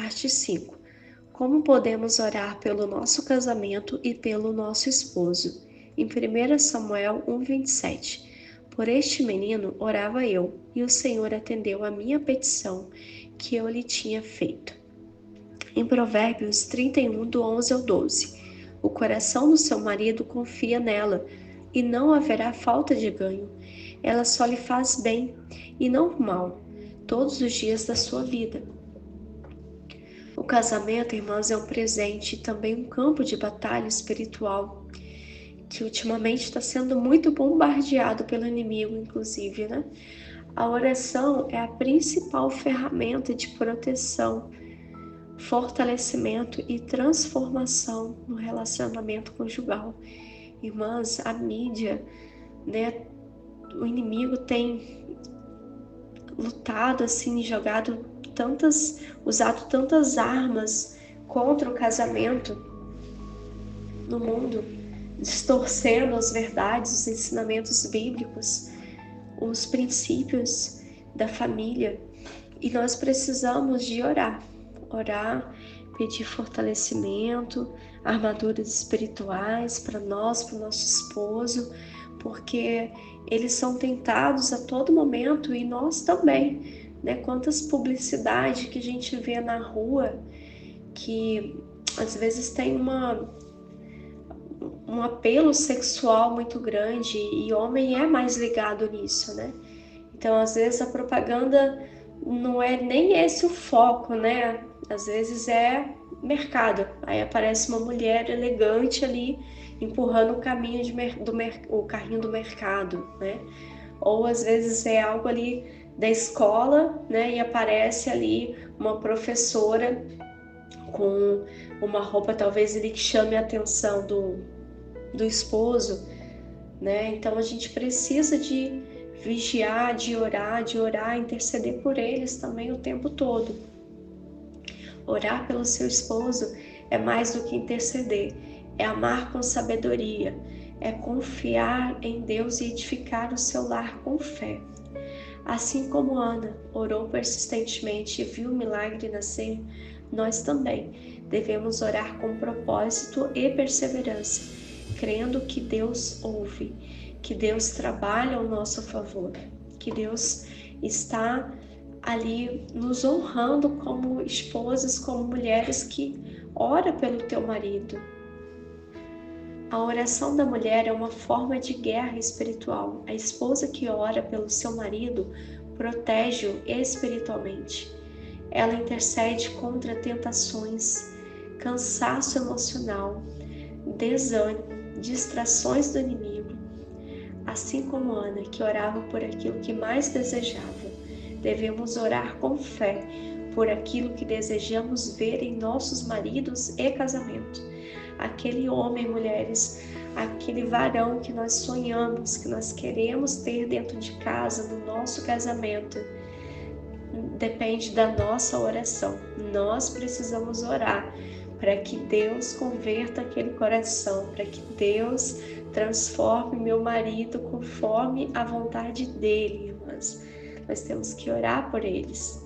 Parte 5. Como podemos orar pelo nosso casamento e pelo nosso esposo? Em 1 Samuel 1:27. Por este menino orava eu, e o Senhor atendeu a minha petição que eu lhe tinha feito. Em Provérbios 31, do 11 ao 12. O coração do seu marido confia nela, e não haverá falta de ganho. Ela só lhe faz bem, e não mal, todos os dias da sua vida. O casamento, irmãs, é um presente e também um campo de batalha espiritual, que ultimamente está sendo muito bombardeado pelo inimigo, inclusive, né? A oração é a principal ferramenta de proteção, fortalecimento e transformação no relacionamento conjugal. Irmãs, a mídia, né? O inimigo tem lutado assim, usado tantas armas contra o casamento no mundo, distorcendo as verdades, os ensinamentos bíblicos, os princípios da família. E nós precisamos de orar, pedir fortalecimento, armaduras espirituais para nós, para o nosso esposo, porque eles são tentados a todo momento e nós também, né? Quantas publicidades que a gente vê na rua que às vezes tem um apelo sexual muito grande e homem é mais ligado nisso, né? Então, às vezes a propaganda não é nem esse o foco, né? Às vezes é mercado. Aí aparece uma mulher elegante ali empurrando o carrinho do mercado, né? Ou às vezes é algo ali da escola, né? E aparece ali uma professora com uma roupa talvez ele que chame a atenção do esposo, né? Então a gente precisa de vigiar, de orar, interceder por eles também o tempo todo. Orar pelo seu esposo é mais do que interceder, é amar com sabedoria, é confiar em Deus e edificar o seu lar com fé. Assim como Ana orou persistentemente e viu o milagre nascer, nós também devemos orar com propósito e perseverança, crendo que Deus ouve, que Deus trabalha ao nosso favor, que Deus está ali nos honrando como esposas, como mulheres que ora pelo teu marido. A oração da mulher é uma forma de guerra espiritual. A esposa que ora pelo seu marido protege-o espiritualmente. Ela intercede contra tentações, cansaço emocional, desânimo, distrações do inimigo. Assim como Ana, que orava por aquilo que mais desejava, devemos orar com fé por aquilo que desejamos ver em nossos maridos e casamento. Aquele homem, mulheres, aquele varão que nós sonhamos, que nós queremos ter dentro de casa, no nosso casamento, depende da nossa oração. Nós precisamos orar para que Deus converta aquele coração, para que Deus transforme meu marido conforme a vontade dele, irmãs. Nós temos que orar por eles.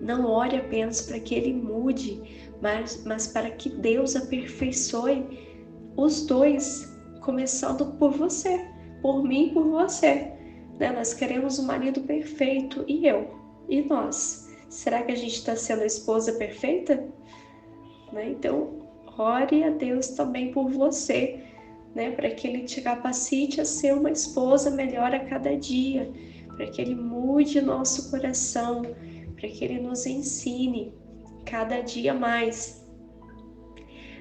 Não ore apenas para que ele mude, mas para que Deus aperfeiçoe os dois, começando por você, por mim e por você. Né? Nós queremos um marido perfeito, e eu? E nós? Será que a gente está sendo a esposa perfeita? Né? Então, ore a Deus também por você, né? Para que Ele te capacite a ser uma esposa melhor a cada dia, para que Ele mude nosso coração, para que Ele nos ensine cada dia mais.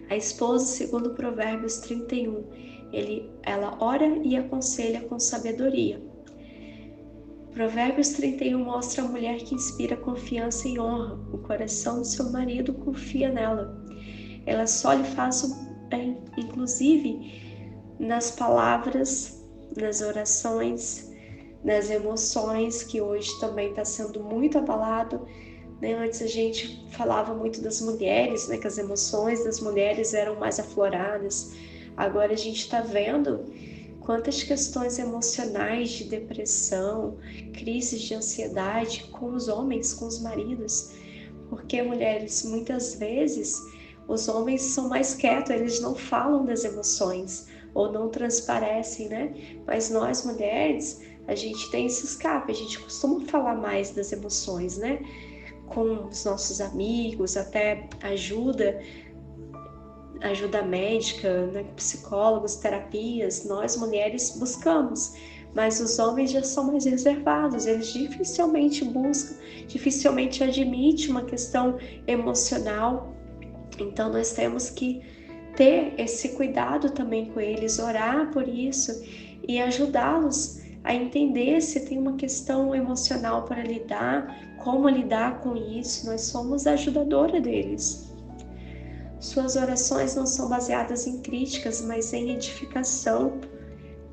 A esposa, segundo Provérbios 31, ela ora e aconselha com sabedoria. Provérbios 31 mostra a mulher que inspira confiança e honra. O coração do seu marido confia nela. Ela só lhe faz o bem, inclusive nas palavras, nas orações, nas emoções, que hoje também está sendo muito abalado. Né? Antes a gente falava muito das mulheres, né? Que as emoções das mulheres eram mais afloradas. Agora a gente está vendo quantas questões emocionais de depressão, crises de ansiedade com os homens, com os maridos, porque mulheres, muitas vezes, os homens são mais quietos, eles não falam das emoções, ou não transparecem, né? Mas nós, mulheres, a gente tem esse escape, a gente costuma falar mais das emoções, né? Com os nossos amigos, até ajuda médica, né? Psicólogos, terapias, nós mulheres buscamos, mas os homens já são mais reservados, eles dificilmente buscam, dificilmente admitem uma questão emocional, então nós temos que ter esse cuidado também com eles, orar por isso e ajudá-los a entender se tem uma questão emocional para lidar, como lidar com isso. Nós somos a ajudadora deles. Suas orações não são baseadas em críticas, mas em edificação,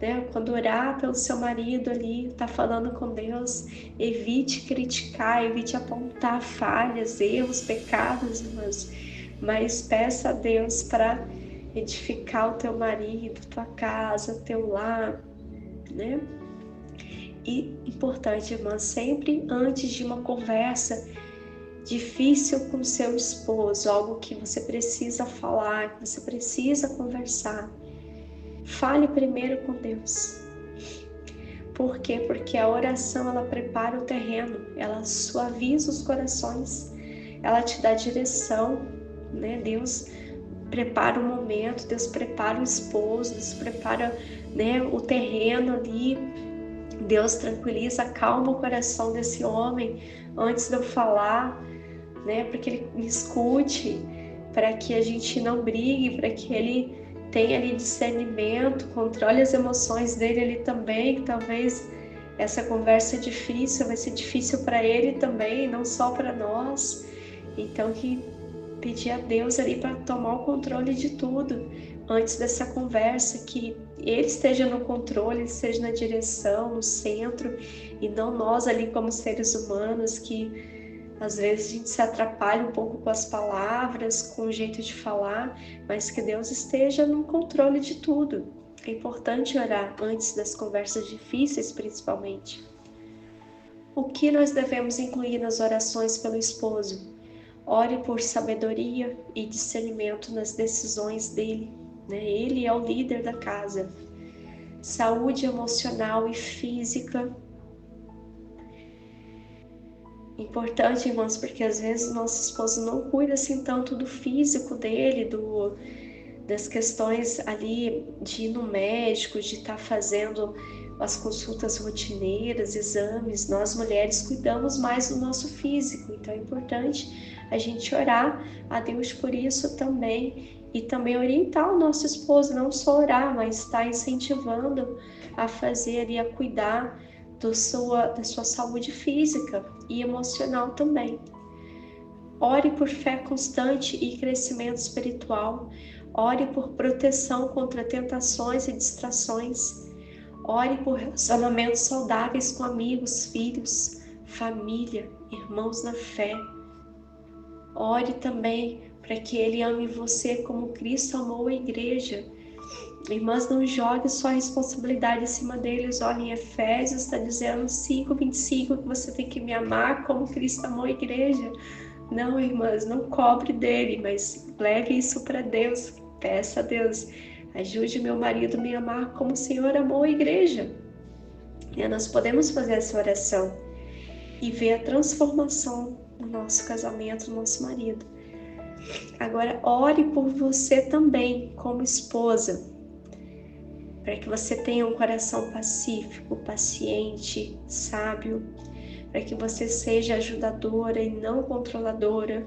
né? Quando orar pelo seu marido ali, está falando com Deus, evite criticar, evite apontar falhas, erros, pecados, mas peça a Deus para edificar o teu marido, tua casa, teu lar, né? E importante, irmã, sempre antes de uma conversa difícil com seu esposo, algo que você precisa falar, que você precisa conversar, fale primeiro com Deus. Por quê? Porque a oração, ela prepara o terreno, ela suaviza os corações, ela te dá direção, né? Deus prepara o momento, Deus prepara o esposo, Deus prepara, né, o terreno ali, Deus tranquiliza, acalma o coração desse homem antes de eu falar, né, para que ele me escute, para que a gente não brigue, para que ele tenha ali discernimento, controle as emoções dele ali também, que talvez essa conversa é difícil, vai ser difícil para ele também, não só para nós. Então que pedir a Deus ali para tomar o controle de tudo antes dessa conversa, que Ele esteja no controle, Ele esteja na direção, no centro, e não nós ali como seres humanos, que às vezes a gente se atrapalha um pouco com as palavras, com o jeito de falar, mas que Deus esteja no controle de tudo. É importante orar antes das conversas difíceis, principalmente. O que nós devemos incluir nas orações pelo esposo? Ore por sabedoria e discernimento nas decisões dele, né? Ele é o líder da casa. Saúde emocional e física. Importante, irmãos, porque às vezes nosso esposo não cuida assim tanto do físico dele, das questões ali de ir no médico, de estar fazendo as consultas rotineiras, exames. Nós mulheres cuidamos mais do nosso físico, então é importante a gente orar a Deus por isso também, e também orientar o nosso esposo, não só orar, mas estar incentivando a fazer ali, a cuidar da sua saúde física e emocional também. Ore por fé constante e crescimento espiritual. Ore por proteção contra tentações e distrações. Ore por relacionamentos saudáveis com amigos, filhos, família, irmãos na fé. Ore também para que Ele ame você como Cristo amou a igreja. Irmãs, não jogue sua responsabilidade em cima deles. Olha, em Efésios está dizendo 5:25 que você tem que me amar como Cristo amou a igreja. Não, irmãs, não cobre dele, mas leve isso para Deus. Peça a Deus, ajude meu marido a me amar como o Senhor amou a igreja. E nós podemos fazer essa oração e ver a transformação no nosso casamento, no nosso marido. Agora, ore por você também, como esposa, para que você tenha um coração pacífico, paciente, sábio, para que você seja ajudadora e não controladora,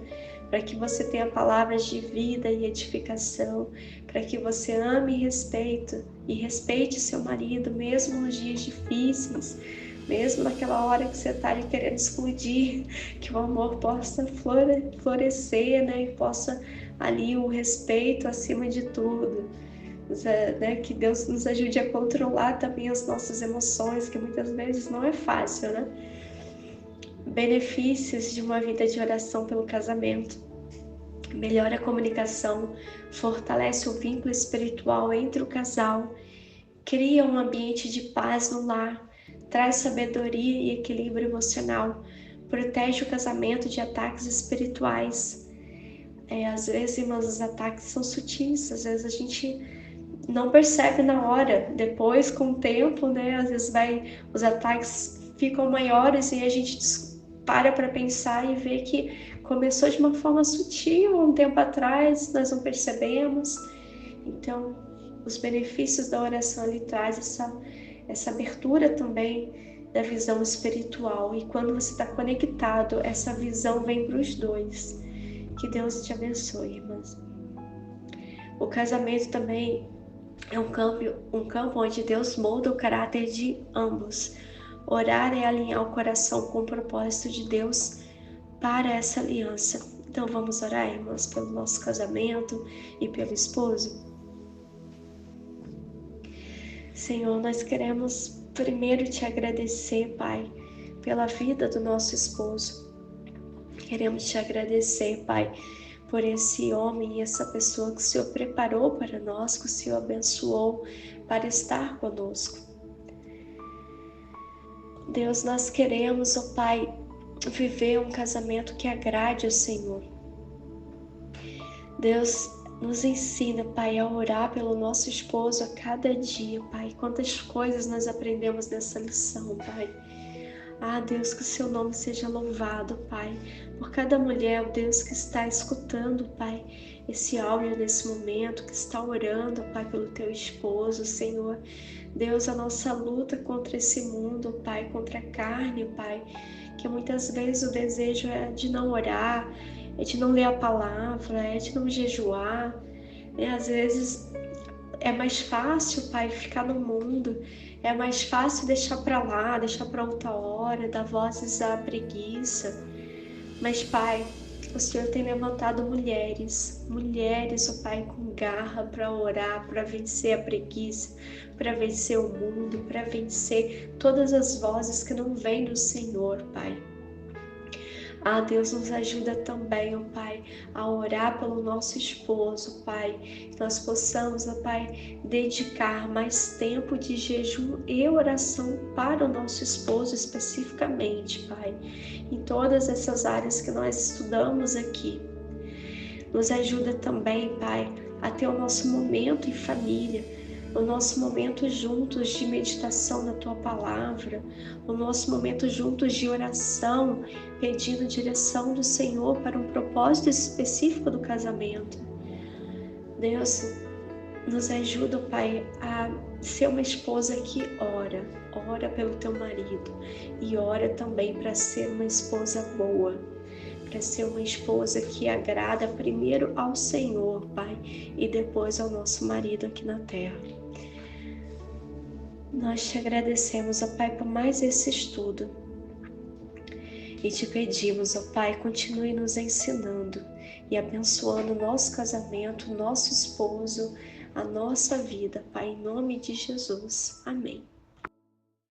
para que você tenha palavras de vida e edificação, para que você ame e respeite seu marido, mesmo nos dias difíceis, mesmo naquela hora que você está ali querendo explodir, que o amor possa florescer, né? E possa ali o respeito acima de tudo, né? Que Deus nos ajude a controlar também as nossas emoções, que muitas vezes não é fácil, né? Benefícios de uma vida de oração pelo casamento. Melhora a comunicação, fortalece o vínculo espiritual entre o casal, cria um ambiente de paz no lar, traz sabedoria e equilíbrio emocional, protege o casamento de ataques espirituais. Às vezes, irmãos, os ataques são sutis, às vezes a gente não percebe na hora, depois com o tempo, né, às vezes os ataques ficam maiores e a gente para pensar e ver que começou de uma forma sutil um tempo atrás, nós não percebemos. Então, os benefícios da oração ele traz essa abertura também da visão espiritual, e quando você está conectado, essa visão vem para os dois. Que Deus te abençoe, irmãs. O casamento também é um campo onde Deus molda o caráter de ambos. Orar é alinhar o coração com o propósito de Deus para essa aliança. Então vamos orar, irmãs, pelo nosso casamento e pelo esposo. Senhor, nós queremos primeiro te agradecer, Pai, pela vida do nosso esposo. Queremos te agradecer, Pai, por esse homem e essa pessoa que o Senhor preparou para nós, que o Senhor abençoou para estar conosco. Deus, nós queremos, ó Pai, viver um casamento que agrade ao Senhor. Deus, nos ensina, Pai, a orar pelo nosso esposo a cada dia, Pai. Quantas coisas nós aprendemos nessa lição, Pai. Deus, que o seu nome seja louvado, Pai, por cada mulher, Deus, que está escutando, Pai, esse áudio nesse momento, que está orando, Pai, pelo teu esposo, Senhor. Deus, a nossa luta contra esse mundo, Pai, contra a carne, Pai, que muitas vezes o desejo é de não orar, é de não ler a palavra, é de não jejuar, às vezes é mais fácil, Pai, ficar no mundo, é mais fácil deixar para lá, deixar para outra hora, dar vozes à preguiça. Mas, Pai, o Senhor tem levantado mulheres, ó Pai, com garra para orar, para vencer a preguiça, para vencer o mundo, para vencer todas as vozes que não vêm do Senhor, Pai. Deus, nos ajuda também, ó Pai, a orar pelo nosso esposo, Pai. Que nós possamos, ó Pai, dedicar mais tempo de jejum e oração para o nosso esposo especificamente, Pai. Em todas essas áreas que nós estudamos aqui. Nos ajuda também, Pai, a ter o nosso momento em família, o nosso momento juntos de meditação na Tua Palavra, o nosso momento juntos de oração, pedindo direção do Senhor para um propósito específico do casamento. Deus, nos ajuda, Pai, a ser uma esposa que ora pelo Teu marido e ora também para ser uma esposa boa, para ser uma esposa que agrada primeiro ao Senhor, Pai, e depois ao nosso marido aqui na terra. Nós te agradecemos, ó Pai, por mais esse estudo e te pedimos, ó Pai, continue nos ensinando e abençoando o nosso casamento, o nosso esposo, a nossa vida, Pai, em nome de Jesus. Amém.